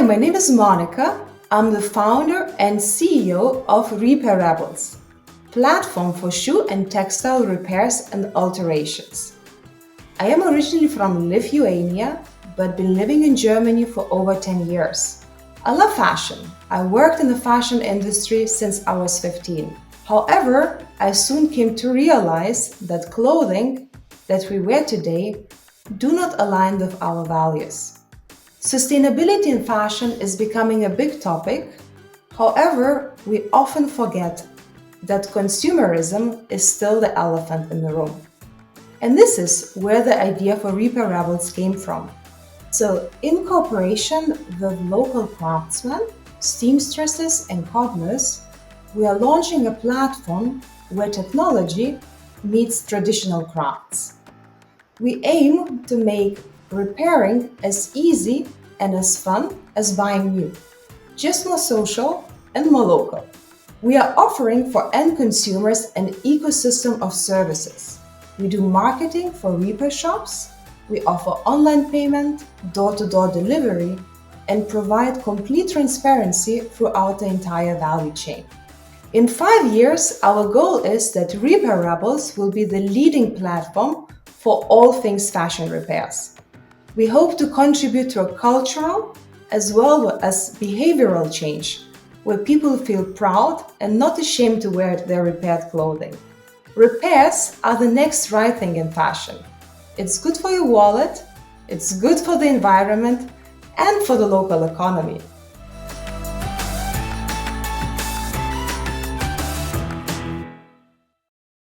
Hi, my name is Monica. I'm the founder and CEO of Repair Rebels, platform for shoe and textile repairs and alterations. I am originally from Lithuania, but been living in Germany for over 10 years. I love fashion. I worked in the fashion industry since I was 15. However, I soon came to realize that clothing that we wear today do not align with our values. Sustainability in fashion is becoming a big topic. However, we often forget that consumerism is still the elephant in the room. And this is where the idea for Repair Rebels came from. So, in cooperation with local craftsmen, seamstresses and cobblers, we are launching a platform where technology meets traditional crafts. We aim to make repairing as easy and as fun as buying new, just more social and more local. We are offering for end consumers an ecosystem of services. We do marketing for repair shops, we offer online payment, door-to-door delivery, and provide complete transparency throughout the entire value chain. In 5 years, our goal is that Repair Rebels will be the leading platform for all things fashion repairs. We hope to contribute to a cultural as well as behavioral change, where people feel proud and not ashamed to wear their repaired clothing. Repairs are the next right thing in fashion. It's good for your wallet, it's good for the environment, and for the local economy.